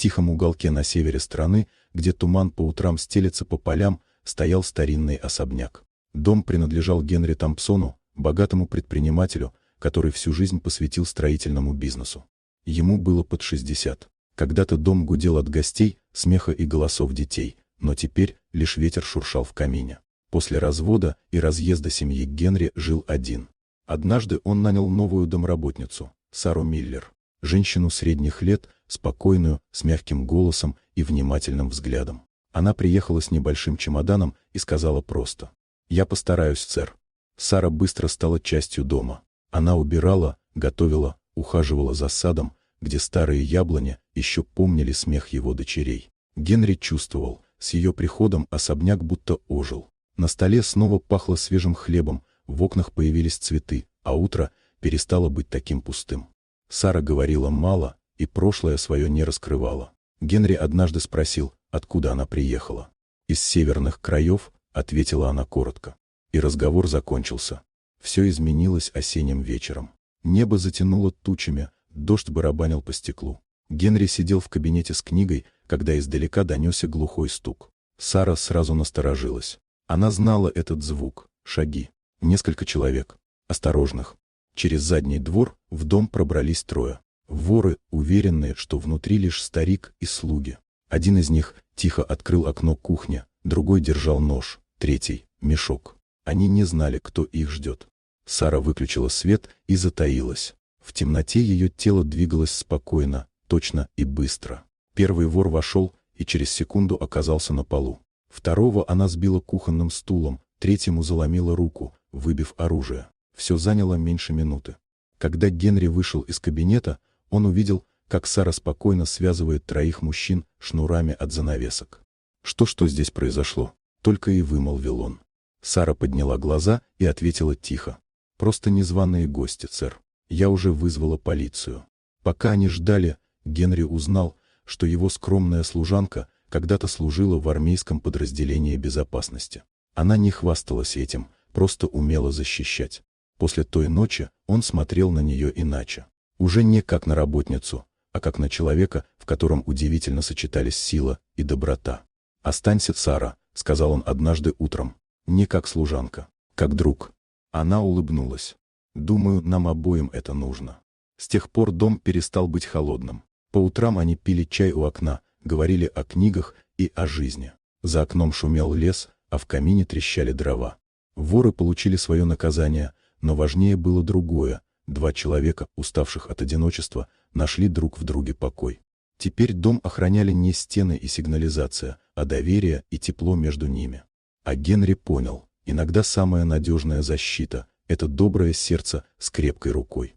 тихом уголке на севере страны, где туман по утрам стелется по полям, стоял старинный особняк. Дом принадлежал Генри Томпсону, богатому предпринимателю, который всю жизнь посвятил строительному бизнесу. Ему было под 60. Когда-то дом гудел от гостей, смеха и голосов детей, но теперь лишь ветер шуршал в камине. После развода и разъезда семьи Генри жил один. Однажды он нанял новую домработницу, Сару Миллер, женщину средних лет, спокойную, с мягким голосом и внимательным взглядом. Она приехала с небольшим чемоданом и сказала просто: «Я постараюсь, сэр». Сара быстро стала частью дома. Она убирала, готовила, ухаживала за садом, где старые яблони еще помнили смех его дочерей. Генри чувствовал, с ее приходом особняк будто ожил. На столе снова пахло свежим хлебом, в окнах появились цветы, а утро перестало быть таким пустым. Сара говорила мало и прошлое свое не раскрывала. Генри однажды спросил, откуда она приехала. «Из северных краев», — ответила она коротко. И разговор закончился. Все изменилось осенним вечером. Небо затянуло тучами, дождь барабанил по стеклу. Генри сидел в кабинете с книгой, когда издалека донесся глухой стук. Сара сразу насторожилась. Она знала этот звук. Шаги. Несколько человек. Осторожных. Через задний двор в дом пробрались трое. Воры, уверенные, что внутри лишь старик и слуги. Один из них тихо открыл окно кухни, другой держал нож, третий — мешок. Они не знали, кто их ждет. Сара выключила свет и затаилась. В темноте ее тело двигалось спокойно, точно и быстро. Первый вор вошел и через секунду оказался на полу. Второго она сбила кухонным стулом, третьему заломила руку, выбив оружие. Все заняло меньше минуты. Когда Генри вышел из кабинета, он увидел, как Сара спокойно связывает троих мужчин шнурами от занавесок. «Что здесь произошло?» — только и вымолвил он. Сара подняла глаза и ответила тихо: «Просто незваные гости, сэр. Я уже вызвала полицию». Пока они ждали, Генри узнал, что его скромная служанка когда-то служила в армейском подразделении безопасности. Она не хвасталась этим, просто умела защищать. После той ночи он смотрел на нее иначе. Уже не как на работницу, а как на человека, в котором удивительно сочетались сила и доброта. «Останься, Сара», — сказал он однажды утром. «Не как служанка, как друг». Она улыбнулась. «Думаю, нам обоим это нужно». С тех пор дом перестал быть холодным. По утрам они пили чай у окна, говорили о книгах и о жизни. За окном шумел лес, а в камине трещали дрова. Воры получили свое наказание, но важнее было другое. Два человека, уставших от одиночества, нашли друг в друге покой. Теперь дом охраняли не стены и сигнализация, а доверие и тепло между ними. А Генри понял, иногда самая надежная защита — это доброе сердце с крепкой рукой.